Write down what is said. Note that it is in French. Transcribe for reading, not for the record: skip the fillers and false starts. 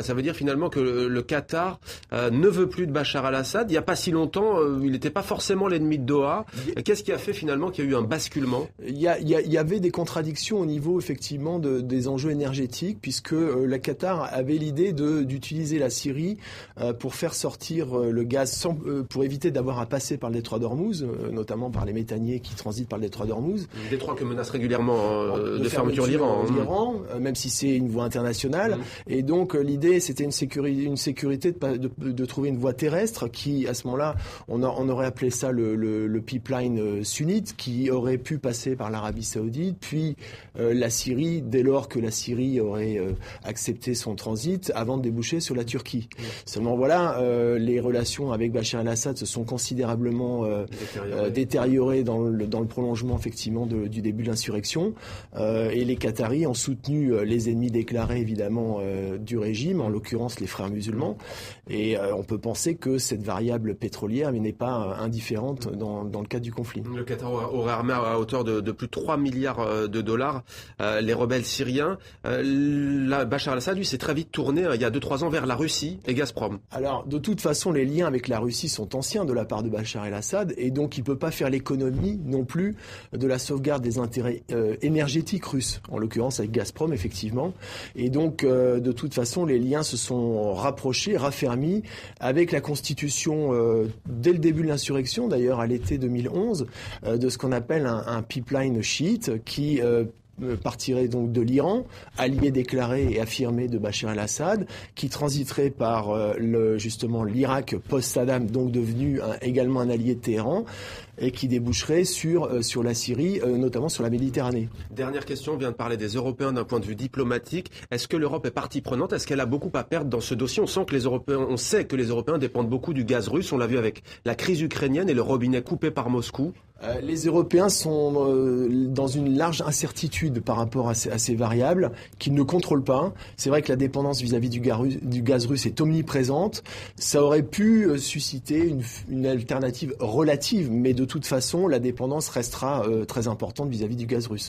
Ça veut dire finalement que le Qatar ne veut plus de Bachar al-Assad. Il n'y a pas si longtemps, il n'était pas forcément l'ennemi de Doha. Qu'est-ce qui a fait finalement qu'il y a eu un basculement ? Il y avait des contradictions au niveau effectivement des enjeux énergétiques, puisque le Qatar avait l'idée d'utiliser la Syrie pour faire sortir le gaz pour éviter d'avoir à passer par le détroit d'Ormuz, notamment par les méthaniers qui transitent par le détroit d'Ormuz. Le détroit que menace régulièrement de fermeture l'Iran. Même si c'est une voie internationale. Et donc l'idée, c'était une sécurité de trouver une voie terrestre qui, à ce moment-là, on aurait appelé ça le pipeline sunnite, qui aurait pu passer par l'Arabie Saoudite, puis la Syrie, dès lors que la Syrie aurait accepté son transit, avant de déboucher sur la Turquie. Seulement voilà, les relations avec Bachar el-Assad se sont considérablement détériorées dans le prolongement effectivement du début de l'insurrection, et les Qataris ont soutenu les ennemis déclarés évidemment du régime, en l'occurrence les frères musulmans, et on peut penser que cette variable pétrolière n'est pas indifférente dans le cadre du conflit. Le Qatar aurait armé à hauteur de plus de 3 milliards de dollars les rebelles syriens. Bachar al-Assad, lui, s'est très vite tourné il y a 2-3 ans vers la Russie et Gazprom. Alors, de toute façon, les liens avec la Russie sont anciens de la part de Bachar el-Assad, et donc il ne peut pas faire l'économie non plus de la sauvegarde des intérêts énergétiques russes, en l'occurrence avec Gazprom, effectivement. Et donc, de toute façon, les liens se sont rapprochés, raffermis, avec la constitution, dès le début de l'insurrection, d'ailleurs à l'été 2011, de ce qu'on appelle un pipeline chiite qui partirait donc de l'Iran, allié déclaré et affirmé de Bachar el-Assad, qui transiterait par justement l'Irak post-Saddam, donc devenu également un allié de Téhéran, et qui déboucherait sur la Syrie, notamment sur la Méditerranée. Dernière question, on vient de parler des Européens d'un point de vue diplomatique. Est-ce que l'Europe est partie prenante ? Est-ce qu'elle a beaucoup à perdre dans ce dossier ? On sait que les Européens dépendent beaucoup du gaz russe. On l'a vu avec la crise ukrainienne et le robinet coupé par Moscou. Les Européens sont dans une large incertitude par rapport à ces variables qu'ils ne contrôlent pas. C'est vrai que la dépendance vis-à-vis du gaz russe est omniprésente. Ça aurait pu susciter une alternative relative, mais de toute façon, la dépendance restera très importante vis-à-vis du gaz russe.